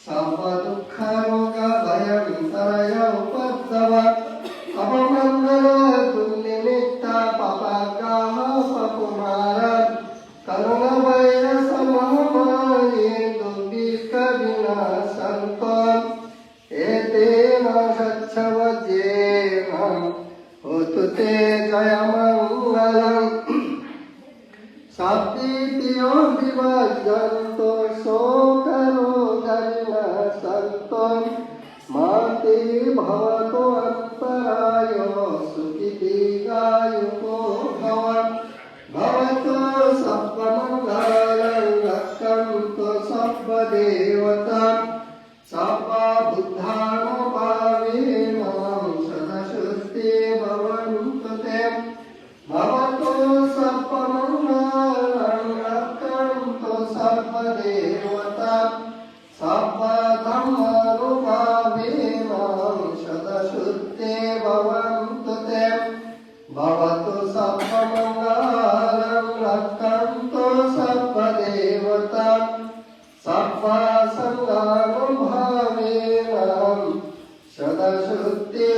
सर्व दुःख रोग भयं तरय तव अपमंगल तुल्यनित्त पापग्राह पपुमार करुण वैर सममाये दुर्भिक्ष विनाशंकम् एतेन सच्छवज्येन होतु ते जयमङ्गलम् साप्तियो विभजन्तो शोकरोगविनाशन्तो माते भवतो अन्तराय सुखिदीर्घायुको भवतो सर्वमङ्गलं रक्षन्तु सर्वदेवता सर्वबुद्धानुभावेनां सदशुद्धे भवन्तु ते भवतो सर्वमङ्गलं रक्षन्तु सर्वदेवता सर्वधर्मानुभावेनां सदशुद्धे भवन्तु ते भवतो सर्वमङ्गलं रक्षन्तु सर्वदेवता सर्वसङ्गानुभावेनां सदशुद्धे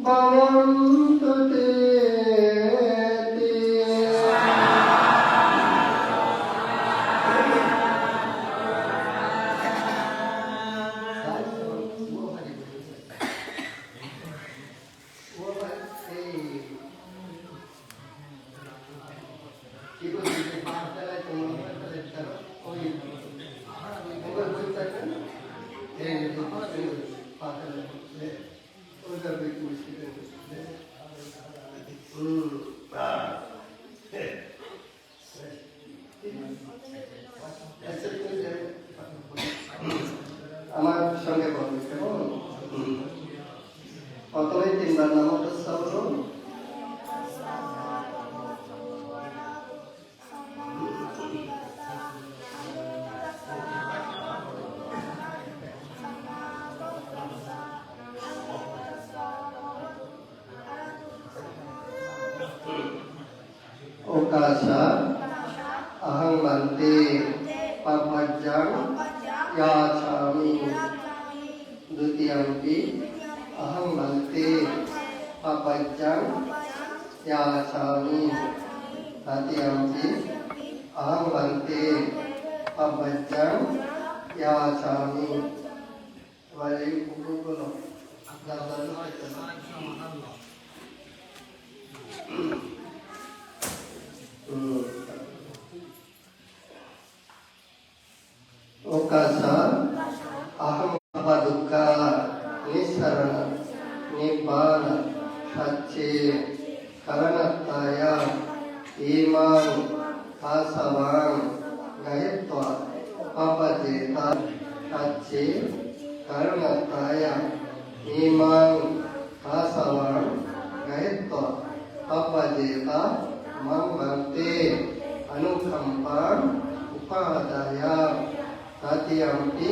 भवन्तु ते আমার সঙ্গে বলবে কেমন প্রথমে তিনবার নাম উচ্চারণ করুন ओकाशा अहं मन्ते पपज्जं याचामि द्वितीयंपि अहं मन्ते पपज्जं याचामि तृतीयंपि अहं मन्ते पपज्जं याचामि वाले गुरुकुल ओकाशा अहं दुःखा निस्सरण निब्बान सच्चे करणत्ताय ईमां आसवां गयत्वा पपजेता सच्चे करणत्ताय ईमां आसवां गयत्वा पपजेता मन्ते अनुकंपां उपादाय तृतीयंपि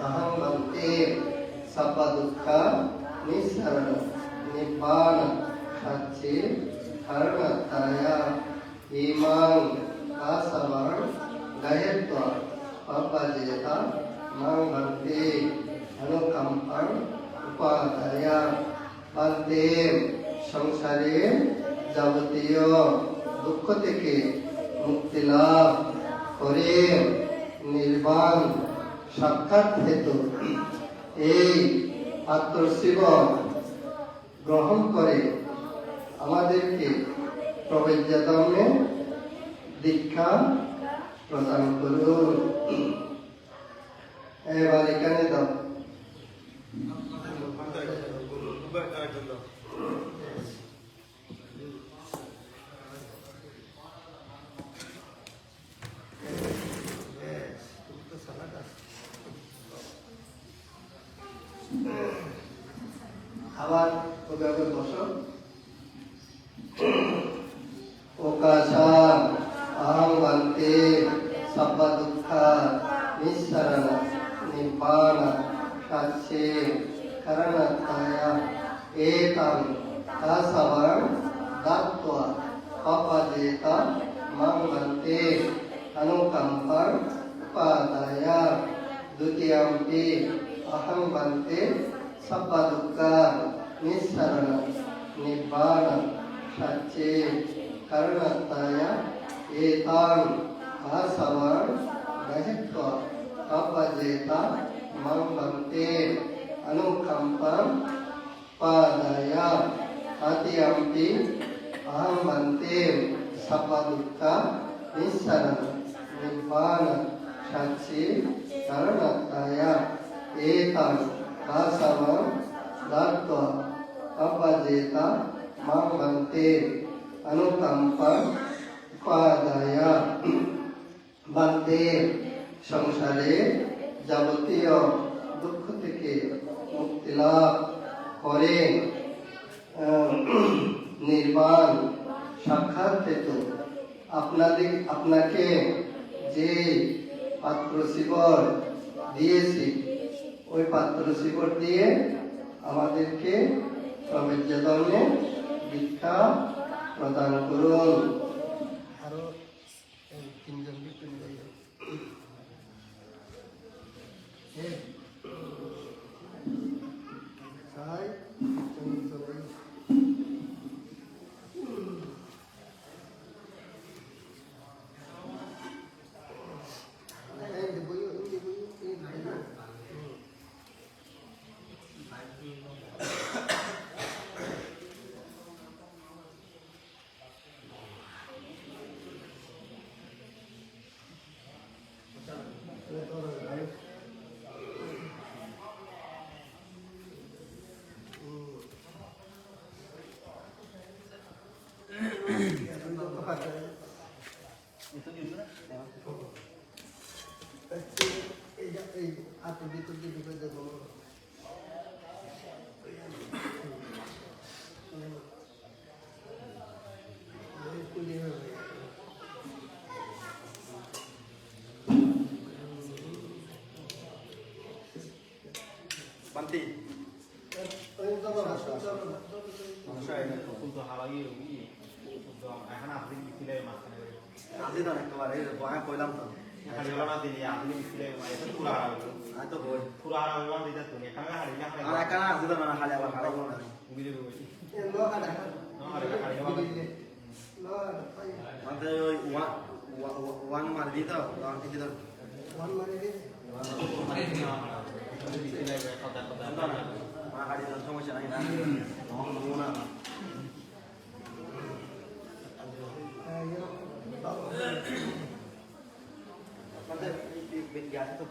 अहं मन्ते सर्वदुःखा निस्सरण निब्बान सच्चे करणत्ताय ईमां आसवां गयत्वा पपजेता मन्ते अनुकंपां उपादाय मन्ते সংসারে যাবতীয় দুঃখ থেকে মুক্তি লাভ করে নির্বাণ সাক্ষাৎ হেতু এই আত্মশিবন গ্রহণ করে আমাদেরকে প্রবজ্ঞাধর্মে দীক্ষা প্রদান করুন। এবার এখানে দাও আবার ওভাবে বসো। ওকাশা আহং মন্তে সর্ব দুঃখা নিঃসরণ নিব্বান সচ্চে করণত্তায় এতাং আসবাং দত্ত্বা পপজেতা মাং মন্তে अनुकंपां उपादाय द्वितीयंपि अहं मन्ते sabba dukkha nissarana nibbana satche karanataya etan asavan rahitva appajeta mangbante anukampam padaya atiyampi aham bante sabba dukkha nissarana nibbana satche karanataya etan asavan rahitva appajeta mangbante anukampam padaya Bhante সংসারে যাবতীয় দুঃখ থেকে মুক্তি লাভ করে নির্বাণ সাক্ষাৎ হেতু আপনাকে যে পাত্র শিবর দিয়েছি ওই পাত্র শিবর দিয়ে আমাদেরকে প্রবেশ ধর্মে দীক্ষা প্রদান করুন। আরো তিনজন Banti. untuk hal lagi ini untuk akan apa ini pilih mas kan Nanti dah nak keluar ini, buang kolam tu. yang kalau nanti ni apa ini pilih mas itu pura Itu boleh. pura orang tidak tu ni karena hari ni Anak kan nanti dah nak hal yang hal yang. begitu begitu lo ada no hari hari apa lo ada Nanti uang mari tu, uang itu tu. One मारे दे hari itu semua macam ni lah. Mana? Nanti biar itu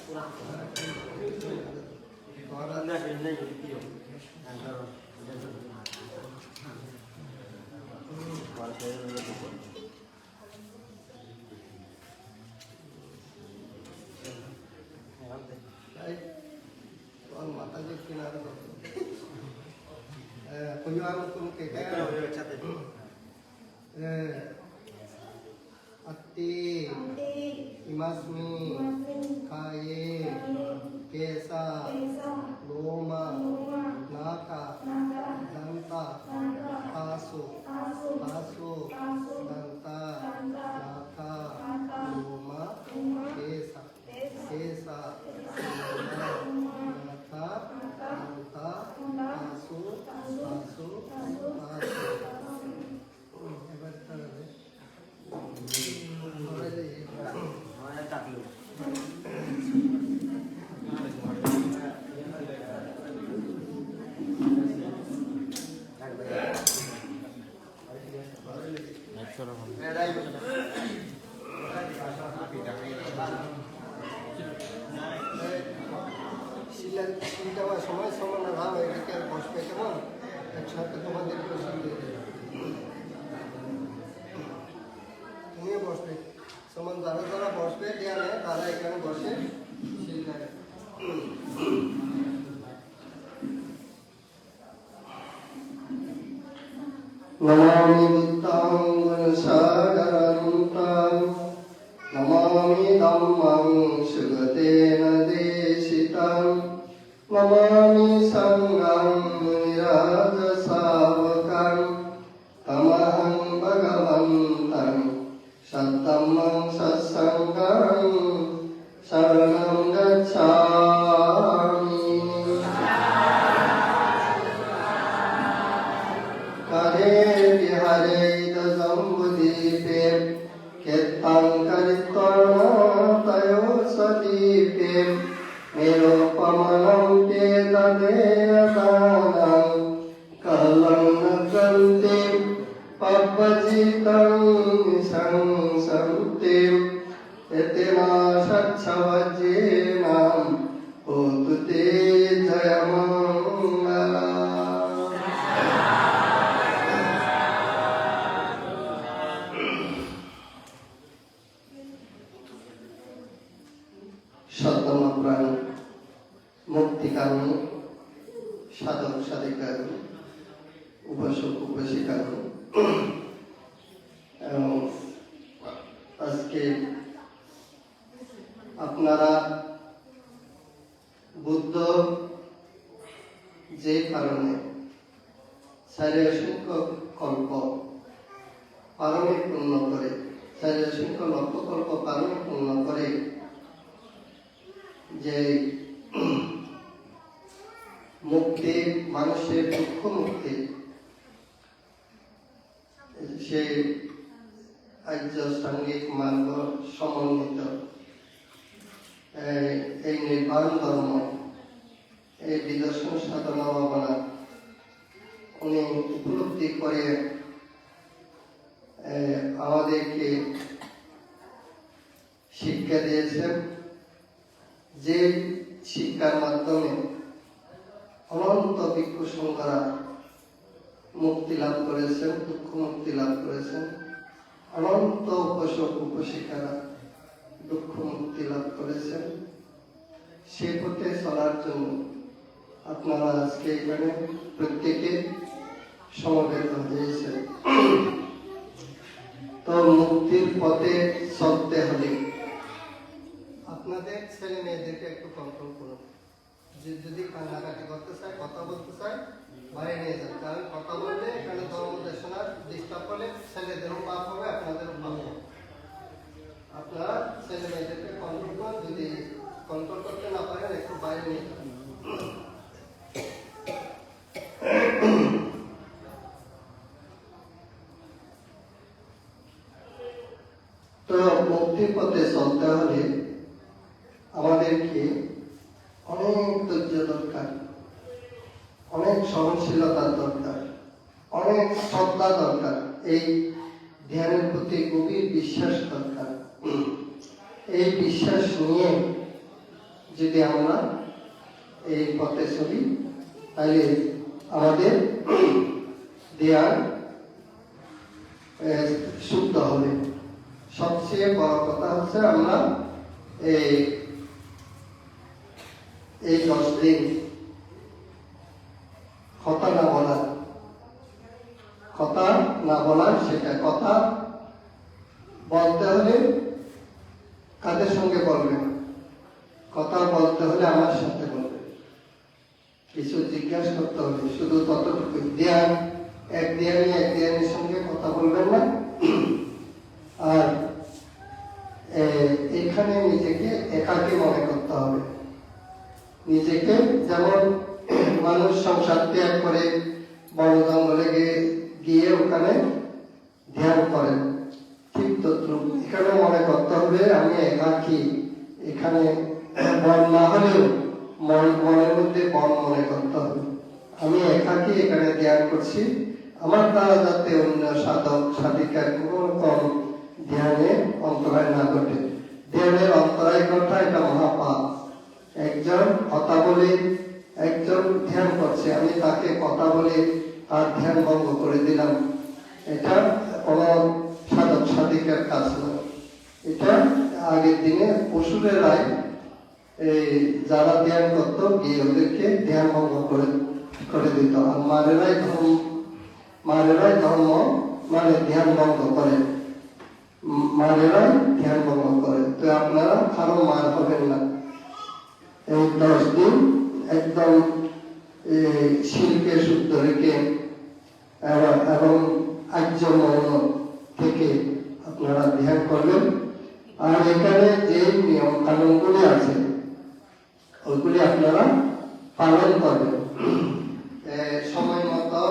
kurang. Orang dah jenis jadi dia. Antara kalau saya lebih pun. माता जी किनारे कुंजवान तुम के अत्ति इमस्मि काये केसा लोमा नाका दंता आसु दंता नाका लोमा केसा সময় সমান ভাব এটাকে বসবে কেমন একসাথে তোমাদের তুমিও বসবে সমান যারা যারা বসবে দেয়ালে তারা এখানে বসে শিল্লায় নমামি বুদ্ধং গুণসাগরন্তাং নমামি ধম্মং সুগতেন দেশিতাং নমামি সংঘং মুনিরাজ শাবকং তমহং ভগবন্তং সত্তমং সৎসঙ্গং শরণং গচ্ছামি দানাং কালং নকন্তে পবজিতং সংসন্তে এতেনা সচ্ছবজেনাম হোতু তে জয়মঙ্গলা। সত্যমপ্রাণ মুক্তিকামী সাধক সাধিকার উপাসক উপাসিকার এবং আজকে আপনারা বুদ্ধ যে কারণে 4,000 কল্প পারমিক পূর্ণ করে 4,000 লক্ষ কল্প পারমিক পূর্ণ করে যে মুক্তি, মানুষের দুঃখ মুক্তি, সে আর্য সাঙ্গিক মার্গ সমন্বিত এই নির্বাণ ধর্ম, এই বিদর্শন সাধনা ভাবনা উনি উপলব্ধি করে আমাদেরকে শিক্ষা দিয়েছেন, যে শিক্ষার মাধ্যমে অনন্ত ভিক্ষু সংঘরা মুক্তি লাভ করেছেন, দুঃখ মুক্তি লাভ করেছেন, অনন্ত উপাসক উপাসিকারা দুঃখ মুক্তি লাভ করেছেন। সে পথে চলার জন্য আপনারা আজকে এখানে প্রত্যেকে সমবেত হয়েছেন। তো মুক্তির পথে চলতে হলে আপনাদের ছেলে মেয়েদেরকে একটু কন্ট্রোল করুন। যদি কান্নাকাটি করতে চায়, কথা বলতে চায়, বাইরে নিয়ে যান। কারণ কথা বললে এখানে ধর্ম দেশনার ডিস্টার্ব করলে ছেলেদেরও পাপ হবে, আপনাদেরও পাপ হবে। আপনারা ছেলে মেয়েদেরকে কন্ট্রোল করুন। যদি কন্ট্রোল করতে না পারেন একটু বাইরে নিয়ে যান। তো মুক্তির পথে চলতে হলে আমাদেরকে অনেক ধৈর্য দরকার, অনেক সহনশীলতার দরকার, অনেক শ্রদ্ধা দরকার, এই ধ্যানের প্রতি গভীর বিশ্বাস দরকার। এই বিশ্বাস নিয়ে যদি আমরা এই পথে চলি তাহলে আমাদের ধ্যান শুদ্ধ হবে। সবচেয়ে বড় কথা হচ্ছে আমরা এই 10 দিন কথা না বলার সেটা কথা বলতে হলে কাদের সঙ্গে বলবেন? কথা বলতে হলে আমার সাথে বলবেন। কিছু জিজ্ঞাসা করতে হবে, শুধু ততটুকু। এক ধ্যানের সঙ্গে কথা বলবেন না। আর এখানে নিজেকে একাকী মনে করতে হবে। নিজেকে যেমন মানুষ সংসার ত্যাগ করে বন জঙ্গলে গিয়ে ওখানে ধ্যান করেন, ঠিক তদ্রুপ এখানে মনে করতে হবে আমি একাকী। এখানে বন না হলেও মনের মধ্যে বন মনে করতে হবে। আমি একাকী এখানে ধ্যান করছি, আমার দ্বারা যাতে অন্য সাধক সাধিকার কোন রকম ধ্যানে অন্তরায় না ঘটে। ধ্যানের অন্তরায় ঘটা এটা মহাপাপ। একজন কথা বলে, একজন ধ্যান করছে, আমি তাকে কথা বলে তার ধ্যান ভঙ্গ করে দিলাম, এটা কোন সাধক সাধিকার কাজ না। এটা আগের দিনে অসুরেরাই যারা ধ্যান করতো গিয়ে ওদেরকে ধ্যান ভঙ্গ করে দিত। আর মারেরাই ধর্ম মানে ধ্যান ভঙ্গ করে, মারেরাই ধ্যান ভঙ্গ করে। তো আপনারা আরো মার হবেন না। এই 10 দিন একদম শিরকে শুদ্ধ রেখে এবং আর্য মৌন থেকে আপনারা ধ্যান করবেন। আর এখানে যে নিয়ম কানুনগুলি আছে ওইগুলি আপনারা পালন করবেন। সময় মতো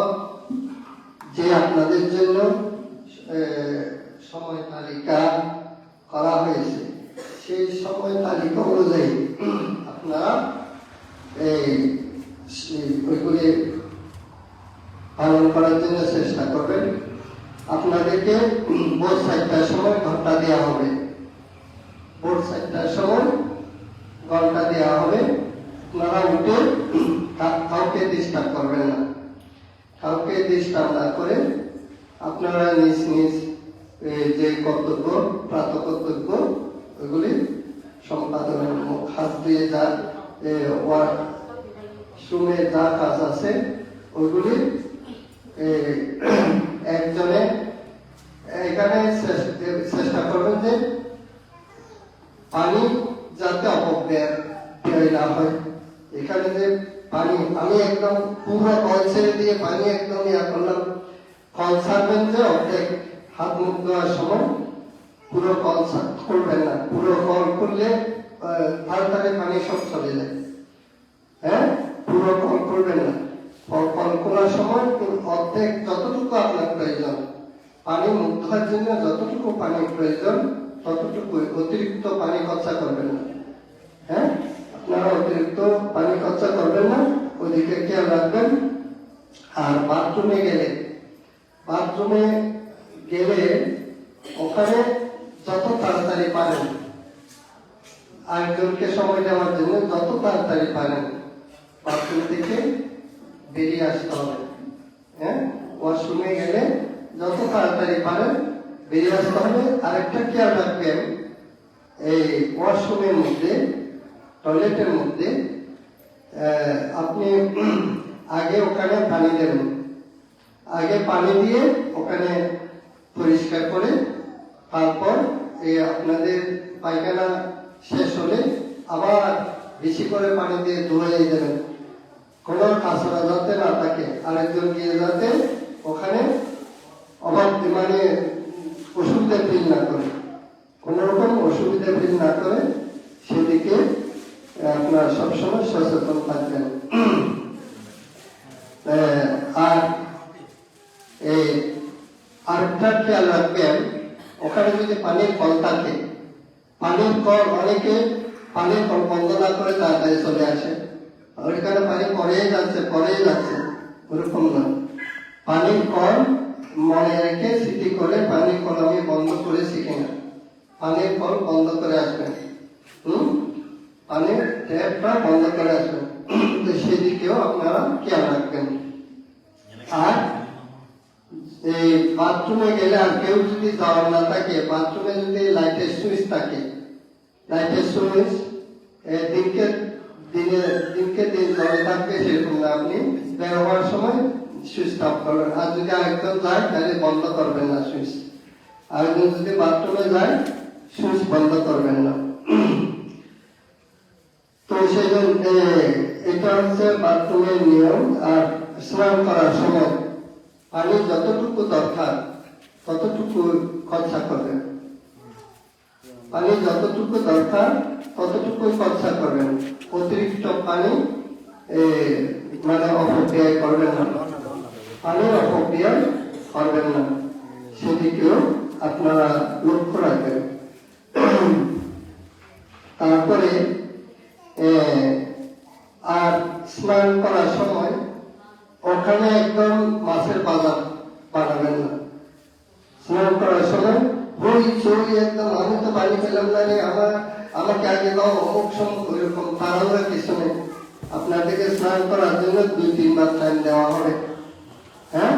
যে আপনাদের জন্য সময় তালিকা করা হয়েছে সেই সময় তালিকা অনুযায়ী আপনারা ওইগুলি পালন করার জন্য চেষ্টা করবেন। আপনাদেরকে ভোর 4টার সময় ঘন্টা দেওয়া হবে, ভোর 4টার সময় ঘন্টা দেওয়া হবে। আপনারা উঠে কাউকে ডিস্টার্ব করবেন না, কাউকে ডিস্টার্ব না করে আপনারা নিজ নিজ যে কর্তব্য, প্রাত কর্তব্য ওইগুলি সম্পাদনের হাত দিয়ে যা শুনে যা কাজ আছে ওইগুলি একজনে এখানে চেষ্টা করবেন যে পানি যাতে অপব্যয় না হয়। এখানে যে পানি, আমি একদম পুরো কল ছেড়ে দিয়ে পানি একদম ইয়া করলাম, কল ছাড়বেন যে অর্ধেক হাত মুখ দেওয়ার সময় পুরো কল করবেন না। পুরো কল করলে তাড়াতাড়ি পানি সব চলে যায়। হ্যাঁ, পুরো কল করবেন না। কল করার সময় অর্ধেক যতটুকু আপনার প্রয়োজন, পানি মুখ ধোয়ার জন্য যতটুকু পানি প্রয়োজন ততটুকু, অতিরিক্ত পানি খরচা করবেন না। হ্যাঁ, আপনারা অতিরিক্ত পানি খরচা করবেন না, ওদিকে খেয়াল রাখবেন। আর বাথরুমে গেলে ওখানে যত তাড়াতাড়ি পারেন, আরেকজনকে সময় দেওয়ার জন্য যত তাড়াতাড়ি পারেন বাথরুম থেকে বেরিয়ে আসতে হবে। হ্যাঁ, ওয়াশরুমে গেলে যত তাড়াতাড়ি পারেন বেরিয়ে আসতে হবে। আরেকটা খেয়াল রাখবেন, এই ওয়াশরুমের মধ্যে, টয়লেটের মধ্যে আপনি আগে ওখানে পানি দেবেন, আগে পানি দিয়ে ওখানে পরিষ্কার করে তারপর আপনাদের পায়খানা শেষ হলে আবার বেশি করে পানি দিয়ে ধুয়ে দেবেন। কোনো কাঁচরা যাতে না থাকে, আরেকজন গিয়ে যাতে ওখানে মানে অসুবিধা ফিল না করে, কোন রকম অসুবিধা ফিল না করে সেদিকে আপনার সবসময় সচেতন থাকবেন। আর আরেকটা খেয়াল রাখবেন, ওখানে যদি পানির কল থাকে, পানির কল অনেকে পানির কল বন্ধ না করে তাড়াতাড়ি চলে আসে, ওইখানে পানি পরেই যাচ্ছে, ওরকম না। পানির কল মনে রেখে স্মৃতি করে পানির কল আমি বন্ধ করেছি কিনা, পানির কল বন্ধ করে আসবেন। পানির ট্যাপটা বন্ধ করে আসবেন, তো সেদিকেও আপনারা খেয়াল রাখবেন। আর এই বাথরুমে গেলে আর কেউ যদি যাওয়ার না থাকে, বাথরুমে যদি লাইটের সুইচ থাকে, লাইটের সুইচ দিনকে দিন জ্বলে থাকবে সেরকম না, আপনি বের হওয়ার সময় সুইচ অফ করবেন। আর যদি আরেকজন যায় তাহলে বন্ধ করবেন না সুইচ, আরেকজন যদি বাথরুমে যায় সুইচ বন্ধ করবেন না। তো সেই জন্য এটা হচ্ছে বাথরুমের নিয়ম। আর স্নান করার সময় পানি যতটুকু দরকার ততটুকু খরচা করবেন, পানি যতটুকু দরকার ততটুকু খরচা করবেন, অতিরিক্ত পানি মানে অপব্যয় করবেন না, পানির অপব্যয় করবেন না, সেদিকেও আপনারা লক্ষ্য রাখবেন। তারপরে আর স্নান করার সময় ওখানে একদম মাছের বাজার বানাবেন না। স্নান করার সময় বই চই একদম আমি তো পানি পেলাম না রে, আমাকে আগে দাও, অমুক সমুক, ওইরকম তাড়াহুড়া কিছু নেই। আপনাদেরকে স্নান করার জন্য 2-3 বার টাইম দেওয়া হবে। হ্যাঁ,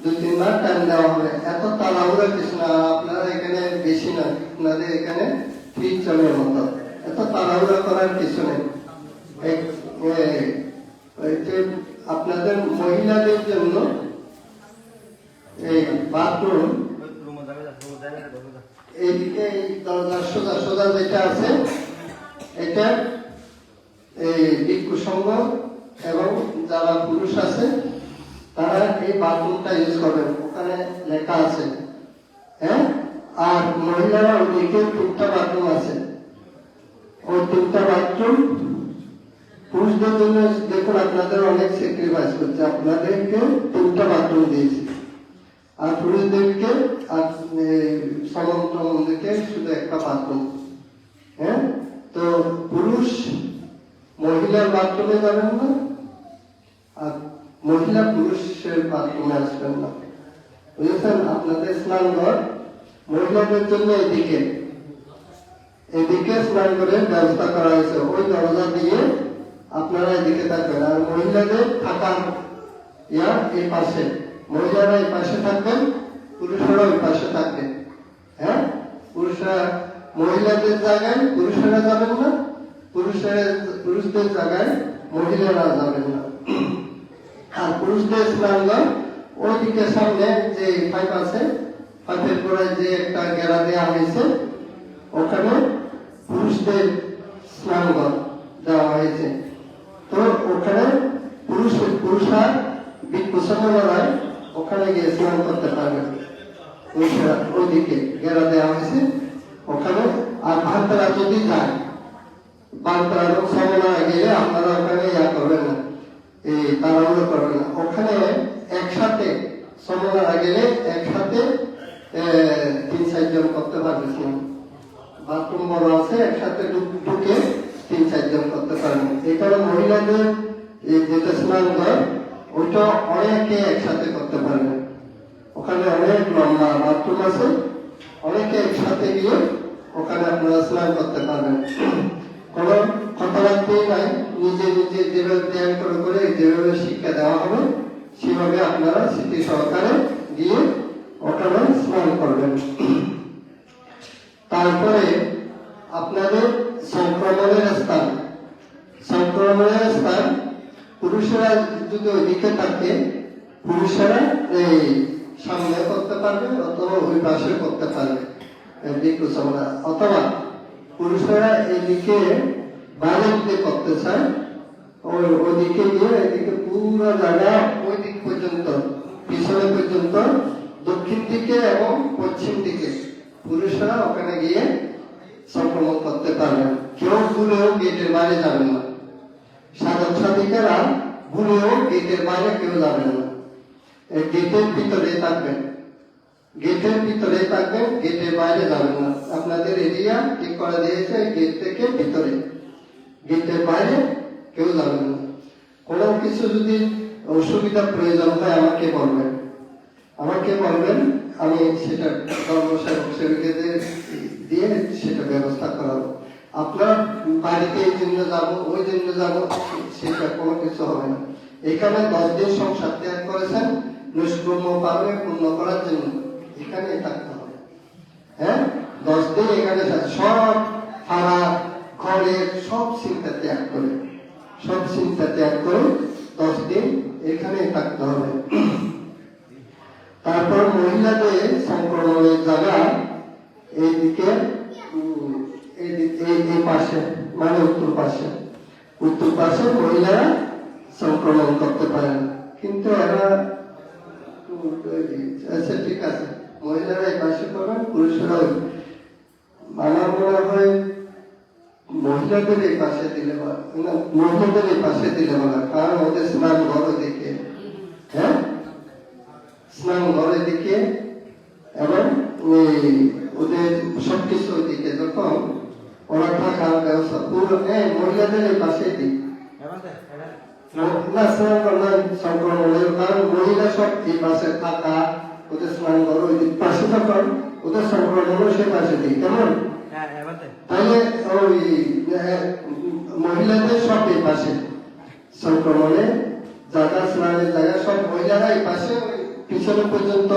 2-3 বার টাইম দেওয়া হবে, এত তাড়াহুড়া কিছু না। আপনারা এখানে বেশি না, আপনাদের এখানে 3 জনের মতো, এত তাড়াহুড়া করার কিছু নেই। আপনাদের মহিলাদের জন্য এই বাথরুম এইদিকে দরজার সোজা যেটা আছে, এটা এই ভিক্ষু সংঘ এবং যারা পুরুষ আছে তারা এই বাথরুমটা ইউজ করবেন, ওখানে লেখা আছে। হ্যাঁ, আর মহিলারা ওইদিকে 3টা বাথরুম আছে, ওই 3টা বাথরুম পুরুষদের জন্য দেখুন আপনাদের অনেক স্যাক্রিফাইস করছে, আপনাদেরকে 3টা বাথরুম দিয়েছি, আর পুরুষদেরকে আর সমন্ত্রমদেরকে শুধু একটা বাথরুম। হ্যাঁ, তো পুরুষ মহিলার বাথরুমে যাবেন না, আর মহিলা পুরুষের বাথরুমে আসবেন না, বুঝেছেন? আপনাদের স্নানঘর মহিলাদের জন্য এদিকে স্নান করে ব্যবস্থা করা হয়েছে, ওই দরজা দিয়ে আপনারা এদিকে থাকবেন। আর মহিলাদের থাকার এই পাশে, মহিলারা এই পাশে থাকবেন, পুরুষেরা ওই পাশে থাকবেন। হ্যাঁ, মহিলাদের জায়গায় পুরুষেরা যাবেন না, পুরুষদের জায়গায় মহিলারা যাবেন না। আর পুরুষদের স্নানঘর ওইদিকে সামনে যে পাইপ আছে, পাইপের গোড়ায় যে একটা গেরা দেওয়া হয়েছে, ওখানে পুরুষদের স্নানঘর দেওয়া হয়েছে। তো ওখানে পুরুষরা বিচ্ছন্নরায় ওখানে গিয়ে স্নান করতে পারবে। পুরুষরা ওইদিকে গেরা দেওয়া হয়েছে ওখানে। আর বান্তারা যদি যায়, বান্তারা সমনা গেলে আপনারা ওখানে করবেন না, এই তাড়াহুড়ো করবেন না। ওখানে একসাথে সমনা গেলে একসাথে 3-4 জন করতে পারবে স্নান। বাথরুম বড় আছে, একসাথে ঢুকে 3-4 জন করতে পারবেন। এই কারণে মহিলাদের যেটা স্নান ঘর ওইটা অনেকে একসাথে করতে পারবে। ওখানে অনেক লম্বা বাথরুম আছে, অনেকে একসাথে গিয়ে ওখানে আপনারা স্নান করতে পারবেন। কোনো কথাবার্তাই নাই, নিজে যেভাবে ধ্যান করে যেভাবে শিক্ষা দেওয়া হবে সেভাবে আপনারা স্মৃতি সহকারে গিয়ে ওখানে স্নান করবেন। তারপরে আপনাদের সংক্রমণের স্থান পুরুষেরা যদি ওইদিকে থাকে, পুরুষেরা এই সামনে করতে পারবে অথবা ওই পাশে করতে পারবে, অথবা পুরুষেরা এইদিকে বাইরে দিকে করতে চায়, ওইদিকে গিয়ে এদিকে পুরো জায়গা ওই দিক পর্যন্ত, পিছনে পর্যন্ত, দক্ষিণ দিকে এবং পশ্চিম দিকে পুরুষরা ওখানে গিয়ে সংক্রমণ করতে পারবেন। কেউ ভুলেও গেটের বাইরে যাবেন না, সাধক সাধিকারা ভুলেও গেটের বাইরে কেউ যাবেন না, গেটের ভিতরে থাকবেন, গেটের বাইরে যাবেন না। আপনাদের এরিয়া ঠিক করে দিয়েছে গেট থেকে ভিতরে, গেটের বাইরে কেউ যাবেন না। কোনো কিছু যদি অসুবিধা প্রয়োজন হয় আমাকে বলবেন, আমি সেটা সেবকদের দিয়ে সেটা ব্যবস্থা করাবো। আপনার বাড়িতে এই জন্য যাবো, ওই জন্য যাবো, সেটা কোনো কিছু হবে না। এখানে 10 দিন সংসার ত্যাগ করেছেন নিষ্কর্ম পাবে পূর্ণ করার জন্য, এখানে থাকতে হবে। হ্যাঁ, 10 দিন এখানে সব ফাড়া ঘরের সব চিন্তা ত্যাগ করে 10 দিন এখানে থাকতে হবে। তারপর মহিলাদের সংক্রমণের জায়গা এইদিকে এই পাশে, মানে উত্তর পাশে মহিলারা সংক্রমণ করতে পারে না। কিন্তু এরা আচ্ছা ঠিক আছে, মহিলারা এই পাশে করবেন, পুরুষেরা আমার মনে হয় মহিলাদের এই পাশে দিলে বলা, কারণ ওদের স্নান ঘর দিকে, হ্যাঁ, স্নান ঘরের দিকে এবং ওদের সবকিছু ওইদিকে, যখন ওরা থাকার ব্যবস্থা পুরো মহিলাদের এই পাশে দিক না স্নান করলেন সংক্রমণের, কারণ মহিলা সব এই পাশে থাকা, ওদের স্নান ঘর ওই দিক পাশে, তখন ওদের সংক্রমণও সে পাশে দিক, কেমন? তাহলে ওই মহিলাদের সব এই পাশে সংক্রমণে জায়গা, স্নানের জায়গা সব মহিলারা এই পাশে পিছনে পর্যন্ত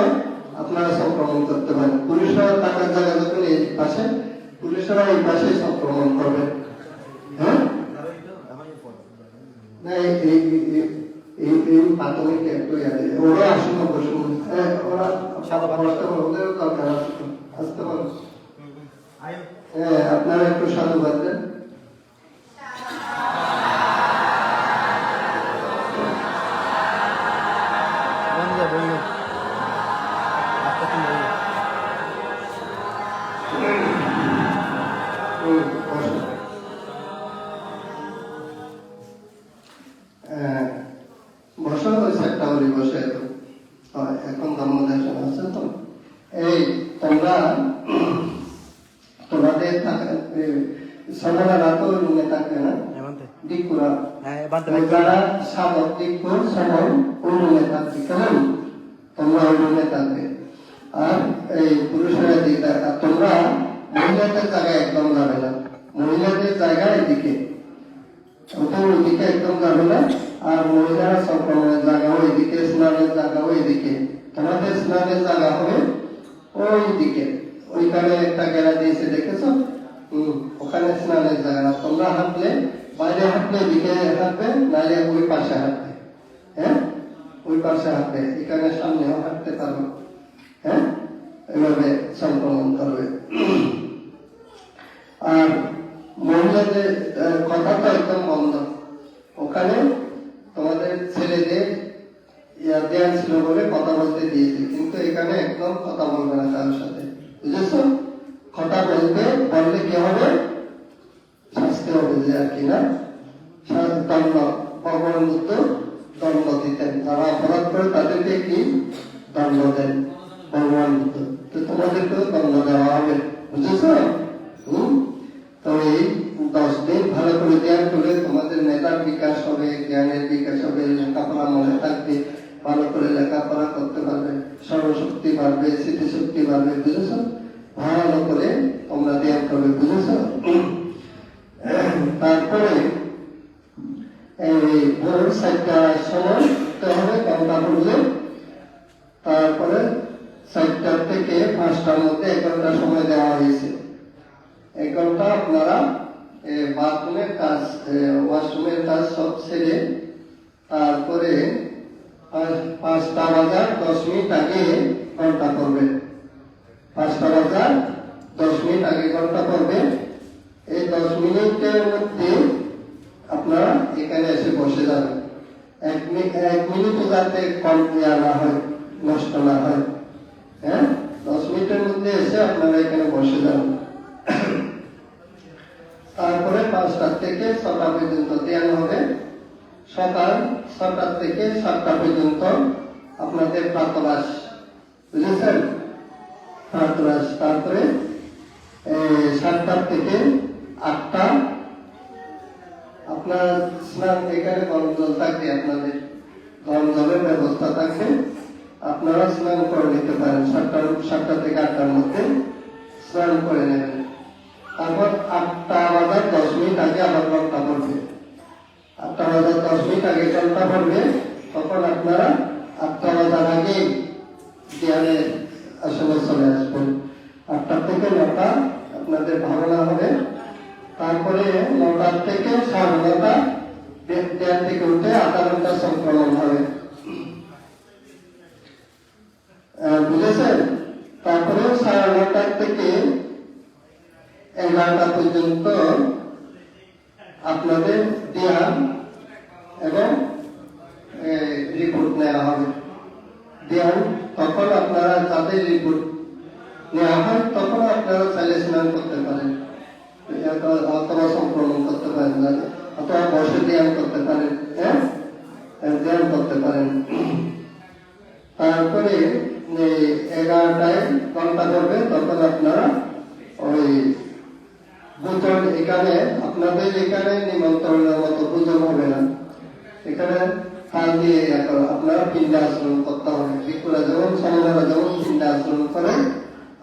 আপনারা সংক্রমণ করতে পারেন। পুরুষরা থাকার জায়গা যখন এই পাশে, পুরুষরা এই পাশে সংক্রমণ করবেন। হ্যাঁ, না এই প্রাথমিক একটু ওরা আসুন, বসুন, ওরা ওদের দরকার আসতে পারো। আপনারা একটু সাধুবাদ দেন। বসা হয়েছে একটা ওরই বসে, এখন ধর্মদেশন আছে তো। এই তোমরা তোমাদের সময় রাত রুমে থাকবে না, দিকুরা হ্যাঁ বাদ যারা সাধক দিকু সমান ওই রুমে থাকবে, কেমন? তোমরা ওই রুমে থাকবে। আর এই পুরুষেরা দিকে, আর তোমরা মহিলাদের জায়গায় একদম যাবে না, মহিলাদের জায়গা এদিকে, ওদের ওইদিকে একদম যাবে না। আর মহিলারা সংক্রমণের জায়গা ওইদিকে, স্নানের জায়গা ওইদিকে, তোমাদের স্নানের জায়গা হবে ওইদিকে। ওইখানে একটা গেরা দিয়েছে দেখেছো, ওখানে স্নানের জায়গা। তোমরা হাঁটলে, বাইরে হাঁটলে এদিকে হাঁটবে, নাইলে ওই পাশে হাঁটবে। হ্যাঁ, ওই পাশে হাঁটবে, এখানে সামনেও হাঁটতে পারবে। হ্যাঁ, এভাবে সংক্রমণ করবে। আর মহিলাদের কথা তো একদম বন্ধ। ওখানে তোমাদের ছেলেদের ধ্যান ছিল বলে কথা বলতে দিয়েছে, কিন্তু এখানে একদম কথা বলবে না কারোর সাথে, বুঝেছো? কথা বলবে, বললে কি হবে? শাস্তি হবে, যে আর কি না, দণ্ড, ভগবান বুদ্ধ দণ্ড দিতেন, যারা অপরাধ করে তাদেরকে কি দণ্ড দেন ভগবান বুদ্ধ। তো তোমাদেরকেও দণ্ড দেওয়া হবে, বুঝেছো? তো এই 10 দিন ভালো করে ধ্যান করলে তোমাদের মেধার বিকাশ হবে, জ্ঞানের বিকাশ হবে, লেখাপড়া মনে থাকবে, ভালো করে লেখাপড়া করতে পারবে, স্মরণশক্তি বাড়বে, স্মৃতিশক্তি বাড়বে, বুঝেছো? ভালো করে তোমরা ধ্যান করবে, বুঝেছো? তারপরে এই ভোর 4টার সময় উঠতে হবে, ঘন্টা পড়লে। তারপরে 4টা থেকে 5টার মধ্যে 1 ঘন্টা সময় দেওয়া হয়েছে। 1 ঘন্টা আপনারা বাথরুমের কাজ, ওয়াশরুমের কাজ সব ছেড়ে, তারপরে 5টা বাজার 10 মিনিট আগে ঘন্টা পড়বে। 5টা বাজার 10 মিনিট আগে ঘন্টা পড়বে। এই 10 মিনিটের মধ্যে আপনারা এখানে এসে বসে যাবেন। 1 মিনিটও যাতে কম না হয়, নষ্ট না হয়। হ্যাঁ, 10 মিনিটের মধ্যে এসে আপনারা এখানে বসে যাবেন। তারপরে 5টা থেকে 6টা পর্যন্ত ধ্যান হবে। সকাল 6টা থেকে 7টা পর্যন্ত আপনাদের প্রাতরাশ, বুঝেছেন? প্রাতরাশ। তারপরে 7টা থেকে 8টা আপনার স্নান, এখানে গরম জল থাকবে, আপনাদের গরম জলের ব্যবস্থা থাকবে, আপনারা স্নান করে নিতে পারেন। 7টা থেকে 8টার মধ্যে স্নান করে নেবেন। তারপর 8টা বাজার 10 মিনিট আগে আবার ঘন্টা পড়বে। 8টা বাজার 10 মিনিট আগে ঘন্টা পড়বে, তখন আপনারা 8টা বাজার আগে ধ্যানে আসলে চলে আসবেন। 8টা থেকে 9টা আপনাদের ভাবনা হবে। তারপরে 9টা থেকে 9:30 ধ্যান থেকে উঠে আধা ঘন্টা সংক্রমণ হবে, বুঝেছেন? তারপরে 9:30 থেকে 11টা পর্যন্ত আপনাদের ধ্যান এবং রিপোর্ট নেওয়া হবে। ধ্যান তখন আপনারা যাদের রিপোর্ট নেওয়া হয়, তখন আপনারা চাইলে স্নান করতে পারেন, অথবা সংক্রমণ করতে পারেন, অথবা বসে ধ্যান করতে পারেন। হ্যাঁ, ধ্যান করতে পারেন। তারপরে 11টায় ঘন্টা পড়বে, তখন আপনারা ওই ভোজন, এখানে আপনাদের এখানে নিমন্ত্রণের মতো ভোজন হবে না, এখানে থাল দিয়ে আপনারা পিণ্ডা আচরণ করতে হবে। ভিক্ষুরা যেমন, সমনেরা যেমন পিণ্ডা আচরণ করে,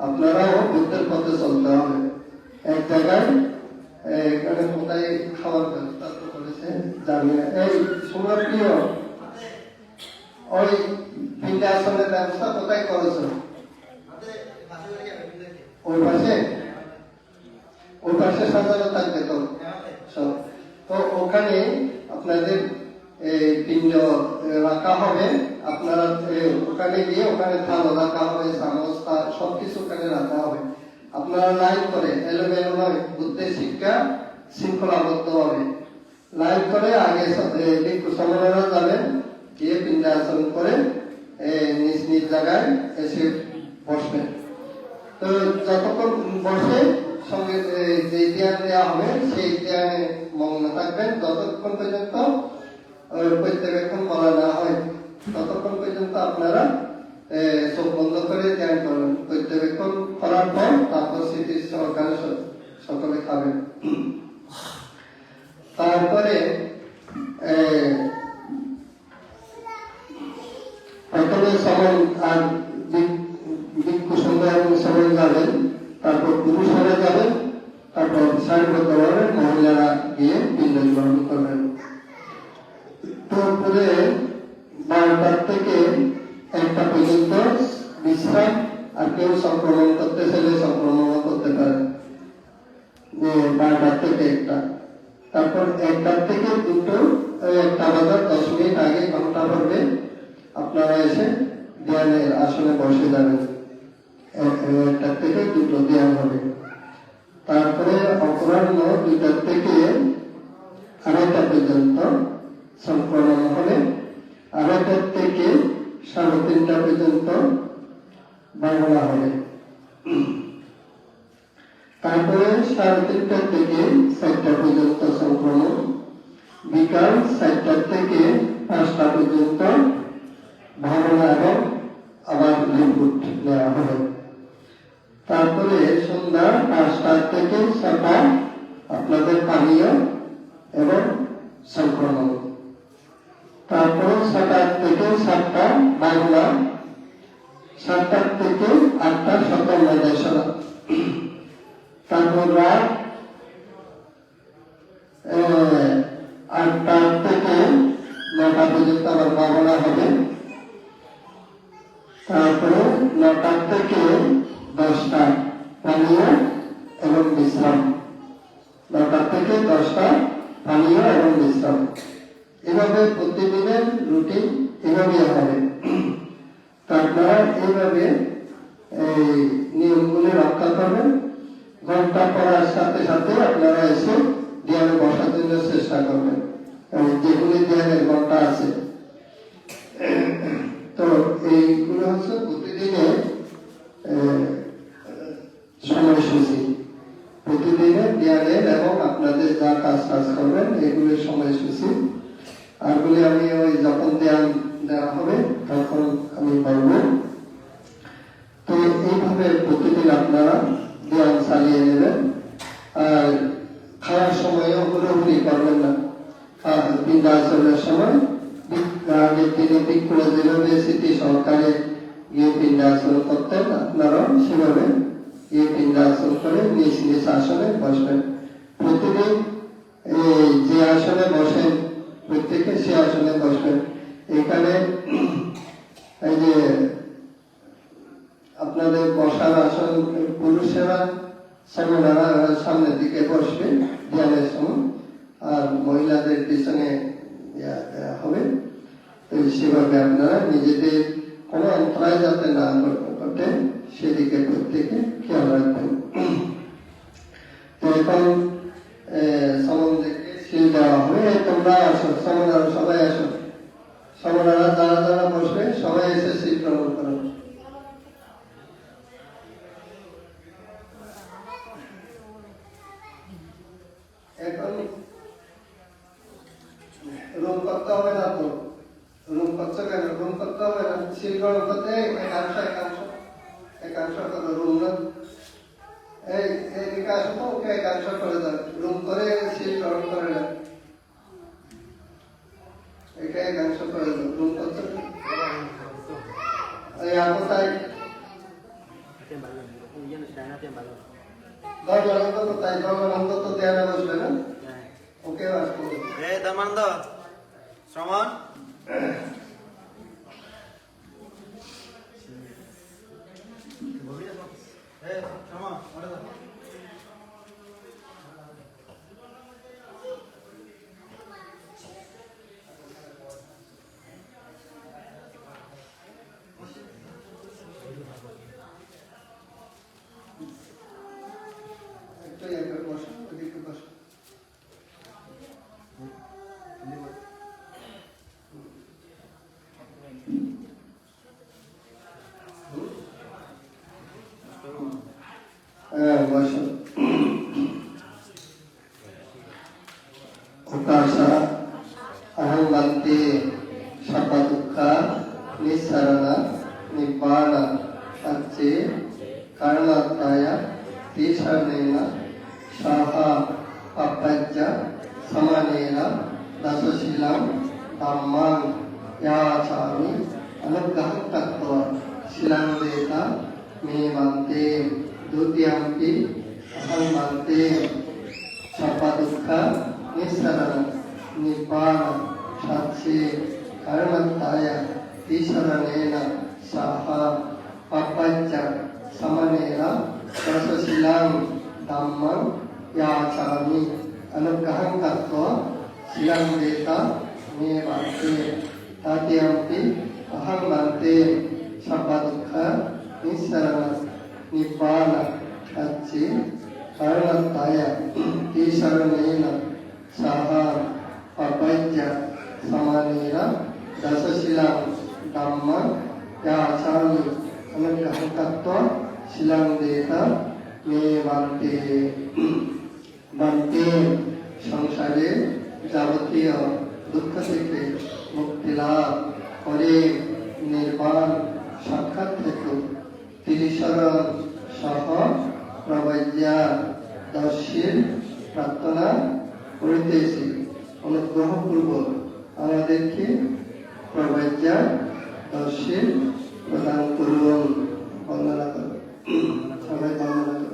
আপনারাও বুদ্ধের পথে চলতে হবে। এক জায়গায় এখানে কোথায় খাবার ব্যবস্থা করেছে জানি না, এই সময় প্রিয়, ওই পিণ্ডা আচরণের ব্যবস্থা কোথায় করেছে? ওই পাশে, ওই পাশে সাজানো থাকবে তো সব। তো ওখানে আপনাদের পিণ্ড রাখা হবে। আপনারা ওখানে গিয়ে, ওখানে থালা রাখা হবে, চামচ সবকিছু ওখানে রাখা হবে। আপনারা লাইন করে, এলোমেলো নয়, বুদ্ধের শিক্ষা শৃঙ্খলাবদ্ধ হবে। লাইন করে আগে ভিক্ষু সমনেরা যাবেন, গিয়ে পিণ্ডা আচরণ করে নিজ নিজ জায়গায় এসে বসবেন। তো যতক্ষণ বসে সঙ্গে যে ধ্যান দেওয়া হবে, সেই ধ্যানে মগ্ন থাকবেন। যতক্ষণ পর্যন্ত পর্যবেক্ষণ করা না হয়, ততক্ষণ পর্যন্ত আপনারা চোখ বন্ধ করে ধ্যান করবেন। পর্যবেক্ষণ করার পর তারপর স্মৃতির সহকারে সকলে খাবেন। তারপরে তারপরে সমন আর ভিক্ষু সংঘ এবং সমন যাবেন, তারপর পুরুষেরা যাবেন, তারপর সারিবদ্ধভাবে মহিলারা গিয়ে পিণ্ড গ্রহণ করবেন। তারপরে 12টা থেকে 1টা পর্যন্ত বিশ্রাম, আর কেউ সংক্রমণ করতে চাইলে সংক্রমণ করতে পারে, 12টা থেকে 1টা। তারপর 1টা থেকে 2টো, 1টা বাজার 10 মিনিট আগে ঘন্টা পড়বে, আপনারা এসে ধ্যানের আসনে বসে যাবেন। 1টা থেকে 2টো ধ্যান হবে। তারপরে অপরাহ্ন 2টা থেকে 2:30 পর্যন্ত সংক্রমণ হবে। 2:30 থেকে 3:30 পর্যন্ত বাংলা হবে। তারপরে 3:30 থেকে 4টা পর্যন্ত সংক্রমণ। বিকাল 4টা থেকে 5টা পর্যন্ত ভাবনা এবং আবার রিপোর্ট দেওয়া হবে। তারপরে সন্ধ্যা 5টা থেকে 6টা আপনাদের পানীয় এবং সংক্রমণ। তারপরে 6টা থেকে 7টা বাংলা, 7টা থেকে 8টা সকল নির্দেশনা। তারপর রাত 8টা থেকে 9টা পর্যন্ত আবার বাংলা হবে। তারপরে 9টা থেকে 10টা পানীয় এবং বিশ্রাম। 9টা থেকে 10টা পানীয় এবং বিশ্রাম। এভাবে প্রতিদিনের রুটিন এভাবে হবে। আপনারা এইভাবে এই নিয়মগুলি রক্ষা করবেন। ঘন্টা পড়ার সাথে সাথে আপনারা এসে ধ্যানে বসার জন্য চেষ্টা করবেন, যেগুলি ধ্যানের ঘন্টা আছে। তো এইগুলো হচ্ছে প্রতিদিনের সময়সূচি, প্রতিদিনের ধ্যানের এবং আপনাদের যা কাজ করবেন এগুলির সময়সূচি। আরগুলি আমি ওই যখন ধ্যান দেওয়া হবে তখন আমি বলবো। তো এইভাবে প্রতিদিন আপনারা ধ্যান চালিয়ে নেবেন। আর খাওয়ার সময়ও হুড়োহুড়ি করবেন না। পিণ্ডাচলের সময় আগের দিনে ভিক্ষুরা যেভাবে স্মৃতি সহকারে গিয়ে পিণ্ডাচল করতেন, আপনারাও সেভাবে গিয়ে পিণ্ডাচল করে নিজ নিজ আসনে বসবেন। প্রতিদিন যে আসনে বসেন প্রত্যেকে সে আসনে বসবেন। এখানে এই যে আপনাদের বসার আসন, পুরুষেরা সমনারা সামনের দিকে বসবে ধ্যানের সময়, আর মহিলাদের পিছনে হবে। তো সেভাবে আপনারা নিজেদের কোনো অন্তরায় যাতে না ঘটে সেদিকে প্রত্যেকে খেয়াল রাখবেন। তো এখন সমন্বয়কে সিল দেওয়া হবে। তোমরা আসো, সমনারা সবাই আসো। সমনারা যারা যারা বসবে সবাই এসে সিল গ্রহণ করো। এখন রুম করতে হবে না তো, রুম করছো কেন? রুম করতে হবে না, সিল গ্রহণ করতে একাংশ করো রুম না। এইদিকে আসো তো, ওকে একাংশ করে দাও, রুম করে সিল গ্রহণ করে না, এটা একাংশ করে দাও। রুম করছো কোথায়? ধর্মানন্দ কোথায়? ধর্মানন্দ তো ধ্যানে বসবে না, ওকে আসবো। ধর্মানন্দ শ্রমণ বসো, ওদিকে বসো। বসো। উপাসা অহং বান্তি সর্বা দুঃখা নিঃসারণা নিব্বাণ সচ্চে কারণাত্মায়া তেষানেনা সাহা পাপজ্জা সমানেনা দশশীলাম ধাম্মাং ইয়াচামি अनुग्रहं कृत्वा शिलां देता मे वन्ते द्वितीयम्पि अहं वन्ते सर्वदुःख निस्सरणं निब्बाण साक्षी कर्मत्ताय ईश्वरेण सह पपञ्च समनेन दशशिलां धम्मं याचामि अनुग्रहं कृत्वा शिलां देता मे वन्ते तृतीयम्पि अहं वन्ते सर्वदुःख निस्सरणं निब्बाण साक्षी कर्मत्ताय ईश्वरेण सह पपञ्च समनेन दशशिलां धम्मं याचामि अनुग्रहं कृत्वा शिलां देता मे वन्ते वन्ते সংসারে যাবতীয় দুঃখ থেকে মুক্তি লাভ করে নির্বাণ সাক্ষাৎ হেতু তিরিশরণ সহ প্রবজ্ঞা দর্শীর প্রার্থনা করিতেছি অনুগ্রহপূর্বক আমাদেরকে প্রবজ্ঞা দর্শীর প্রদান করুন। বন্দনা করুন, সবাই বন্দনা করুন।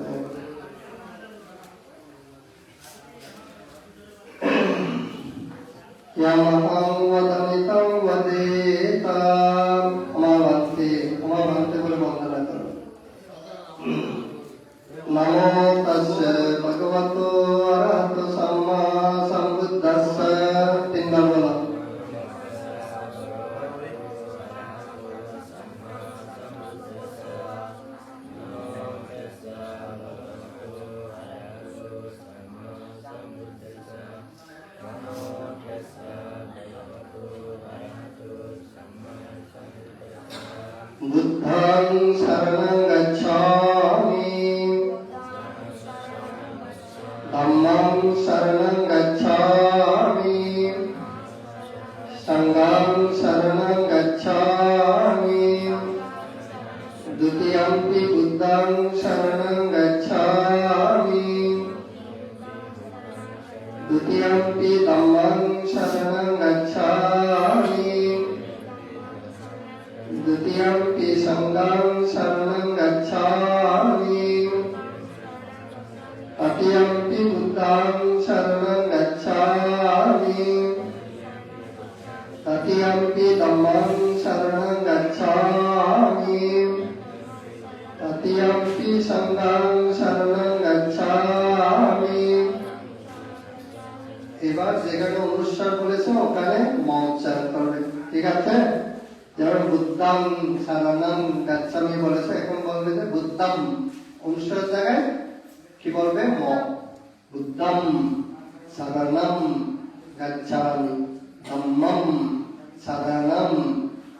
यमहं वदमितं वदेताम् अमावन्ते बोले वंदना करो। नमो तस्य भगवतो अरहतो सम्मा सम्बुद्धस्य तीन बार बोलो। बुद्धं शरणं गच्छामि धम्मं शरणं गच्छामि संघं शरणं गच्छामि द्वितीयम्पि बुद्धं शरणं गच्छामि द्वितीयम्पि धम्मं शरणं गच्छामि द्वितीयम्पि संघं शरणं गच्छामि तृतीयम्पि बुद्धं शरणं गच्छामि तृतीयम्पि धम्मं शरणं गच्छामि तृतीयम्पि संघं शरणं गच्छामि। এবার যেখানে অনুষ্ঠিত করেছে ওখানে মৌচারণ করবে, ঠিক আছে? যেমন বুদ্ধম শরণম গচ্ছামি বলেছে, এখন বলবে যে বুদ্ধম অনুষ্ঠিত জায়গায় কি বলবে? ম। বুদ্ধম শরণম গচ্ছামি ধম্মম শরণম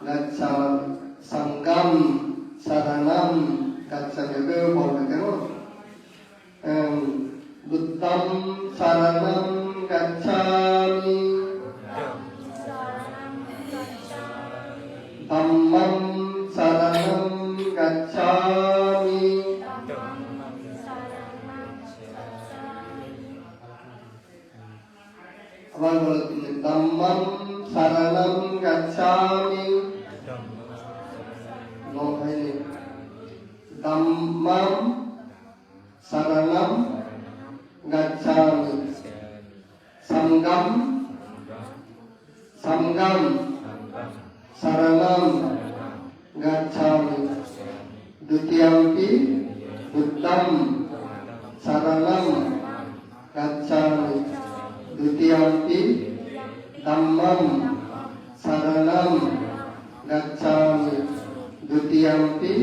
গচ্ছামি সংঘম শরণম গচ্ছামি, এভাবে বলবে। কেমন? বুদ্ধম শরণম গচ্ছামি धम्मं शरणं गच्छामि আবার বলো তুমি, ধম্মং শরণং গচ্ছামি। নো হয়নি। ধম্মং শরণং গচ্ছামি সংঘং शरणं गच्छामि द्वितीयम्पि बुद्धं शरणं गच्छामि द्वितीयम्पि धम्मं शरणं गच्छामि द्वितीयम्पि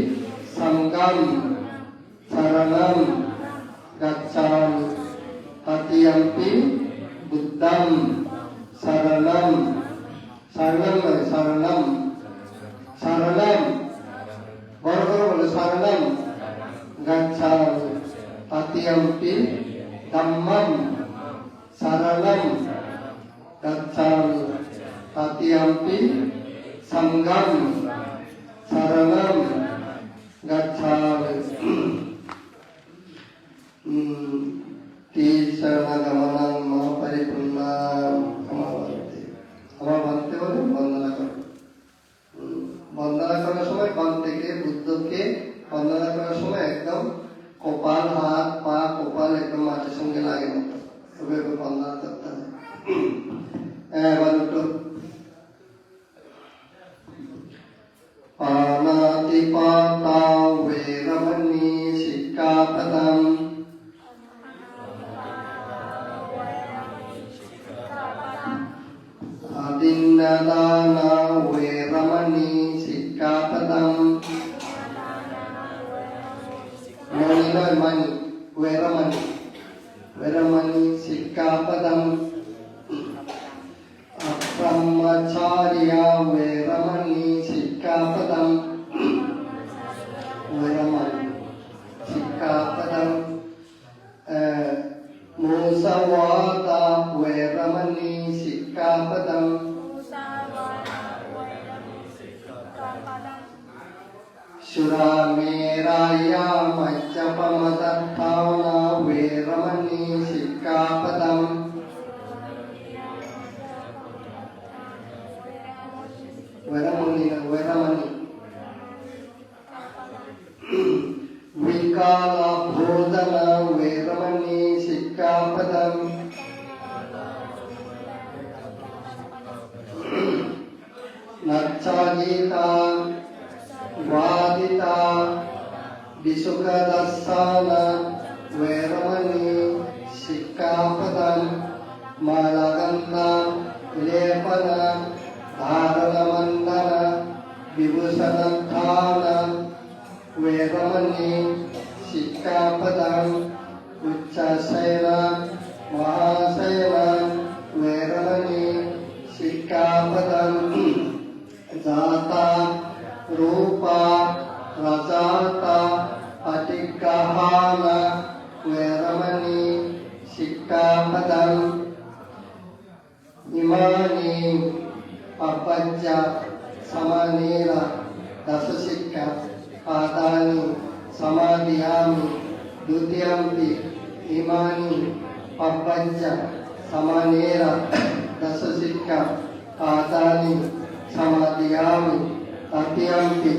संघं शरणं गच्छामि तृतीयम्पि बुद्धं शरणं शरणं शरणं शरणं बरोबर बोलो शरणं गच्छामि तृतीयम्पि धम्मं शरणं गच्छामि तृतीयम्पि संघं शरणं गच्छामि। शरणगमनं महापरिपूर्णां अमावन्ते। अमावन्ते बोले वंदना करो। पातिपाता वेरमणि सिक्खापदम् अदिन्नदाना वेरमणि सिक्खापदम् मणि वेरमणि सिक्खापदम् ब्रह्मचार्य वेरमणि सिक्खापदम् वेरमणि सिक्खापदम् मुसवादा वेरमणि सिक्खापदम् शुरामेराय मज्जपमदत्ताना वेरमणि सिक्खापदम् वेरमणि विकालभोजन वेरमणि सिक्खापदम् नच्चागीता वादिता विसुखदस्सान वेरमणि सिक्खापदम् मालगन्ध लेपन धारणमण्डन विभूषणधान वेरमणि सिक्खापदम् उच्चशैल महाशैल वेरमणि सिक्खापदम् जाता रूपा रजाता अतिग्रहाण वेरमणि सिक्खापदम् इमानि पपञ्च समानेन दशशिक्षा पादानि समादयामि द्वितीयम्पि इमानि पपञ्च समानेन दशशिक्षा पादानि समादयामि तृतीयम्पि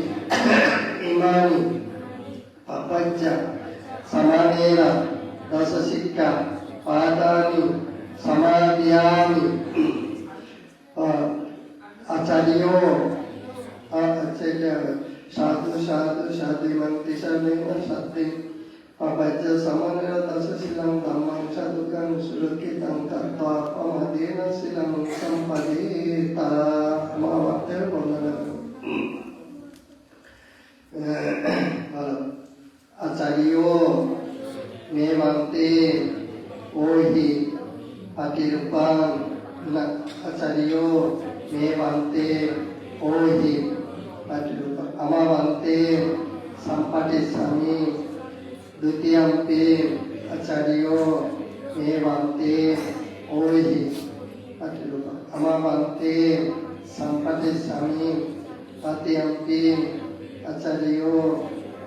इमानि पपञ्च समानेन दशशिक्षा पादानि समादयामि आचार्यो आचार्य साधु साधु साधुमन्ति सर्वेण सत्यं पपञ्च समानेन दशशीलं धम्मं साधुकं सुरक्षितं कृत्वा पमदेन शीलं सम्पदेत महावाक्य वर्णना आचार्यो मेवन्ते ओहि अतिरूपां आचार्यो मेवन्ते ओहि अतिरूपां अमावन्ते सम्पतिस्सामि द्वितीयम्पि आचार्यो मेवन्ते ओहि अतिरूपां अमावन्ते सम्पतिस्सामि तृतीयम्पि आचार्यो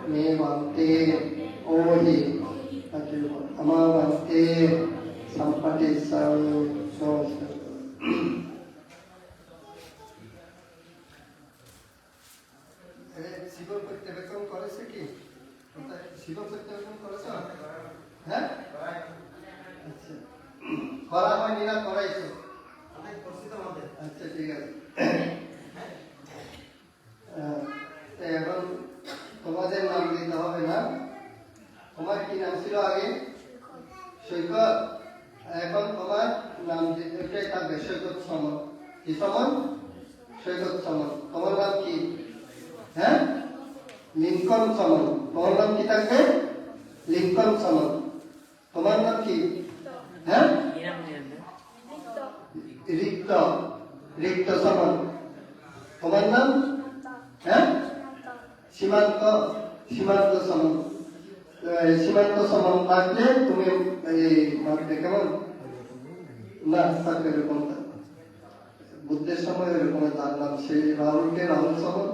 मेवन्ते ओहि अतिरूपां अमावन्ते सम्पतिस्सामि শিব প্রত্যবেক্ষণ করেছে কি শিব প্রত্যবেক্ষণ করেছে হ্যাঁ আচ্ছা করা হয়নি না করাইছো আচ্ছা ঠিক আছে এখন তোমাদের নাম দিতে হবে না তোমার কি নাম ছিল আগে সৈকত এখন তোমার নাম এটাই থাকবে সৈকত সমন কি সমন সৈকত সমন তোমার নাম কি হ্যাঁ লিঙ্কন সমন তোমার নাম কি থাকবে লিঙ্কন সমন তোমার নাম কি হ্যাঁ রিক্ত রিক্ত সমন তোমার নাম হ্যাঁ সীমান্ত সীমান্ত সমন সীমান্ত সমন থাকলে তুমি এই মারতে কেমন না থাকবে এরকম বুদ্ধের সময় এরকম তার নাম সেই রাহুলকে রাহুল সমন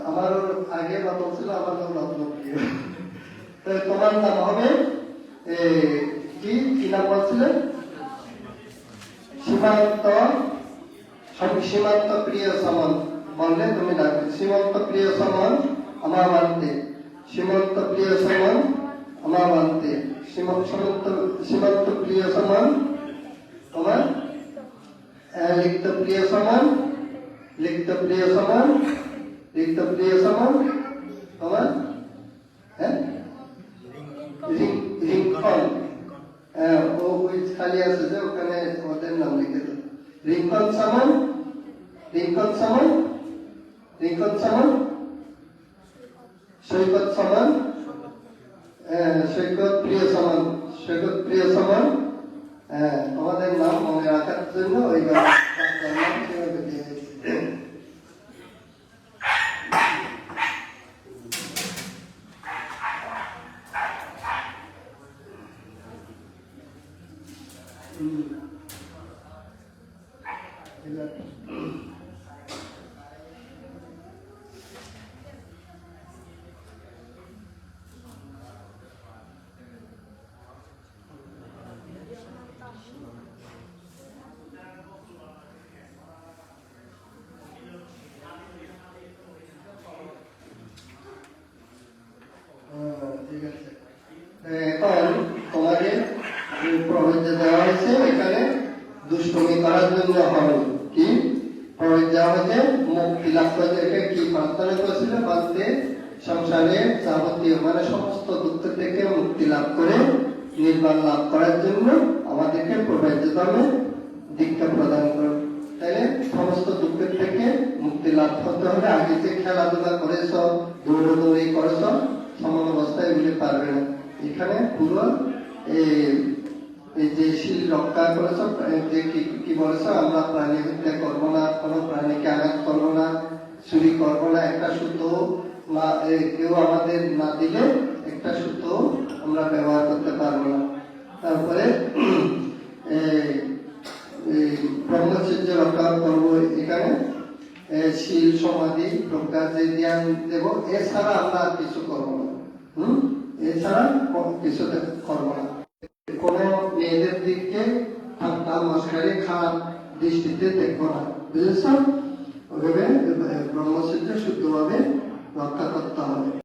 আমার আগে রতন ছিল আমার নাম রত্নপ্রিয় তোমার নাম হবে কি কি নাম বলছিলেন সীমান্ত সীমান্ত প্রিয় সমন বললে তুমি ডাকবে সীমান্ত প্রিয় সমন আমাবান্তে সীমান্ত প্রিয় সমন আমাবান্তে সীমান্ত প্রিয় সমন তোমার লিখিত প্রিয় সমান লিখিত প্রিয় সমান রিক্ত প্রিয় সমান তোমার হ্যাঁ রিঙ্কন হ্যাঁ ও ওই খালি আছে যে ওখানে ওদের নাম লিখে দাও রিঙ্কন সমান রিঙ্কন সমান রিঙ্কন সমান সৈকত সমান সৈকত প্রিয় সমান সৈকত প্রিয় সমান আমাদের নাম মনে রাখার জন্য ওই নাম সেভাবে দিয়ে দিয়েছি। ঠিক আছে এখন তোমাকে প্রবেশ দেওয়া হয়েছে এখানে দুষ্টমি করার জন্য হবে কি প্রবেশ দেওয়া হয়েছে মুক্তি লাভ করতে কি প্রার্থনা করেছিল বাঁধতে সংসারে যাবতীয় মানে সমস্ত দুঃখ থেকে মুক্তি লাভ করে নির্বাণ লাভ করার জন্য আমাদেরকে প্রবেশ দিতে দীক্ষা প্রদান করো তাহলে সমস্ত দুঃখের থেকে মুক্তি লাভ করতে হলে আগে যে খেলাধুলা করেছ দৌড়াদৌড়ি করেছ সমান অবস্থায় এগুলি পারবে না এখানে পুরো এই যে শীল রক্ষা করেছ যে কি বলেছ আমরা প্রাণী হত্যা করবো না কোনো প্রাণীকে আঘাত করবো না চুরি করবো না একটা সুতো না কেউ আমাদের না দিলে একটা সুতো আমরা ব্যবহার করতে পারবো না তারপরে ব্রহ্মচর্য রক্ষা করবো এখানে শীল সমাধি প্রজ্ঞা যে জ্ঞান দেব এছাড়া আমরা আর কিছু করবো না এছাড়া কিছু করবো না কোনো মেয়েদের দিকে ঠান্ডা মশকারি খারাপ দৃষ্টিতে দেখবো না বুঝেছ ওইভাবে ব্রহ্মচর্য শুদ্ধভাবে রক্ষা করতে হবে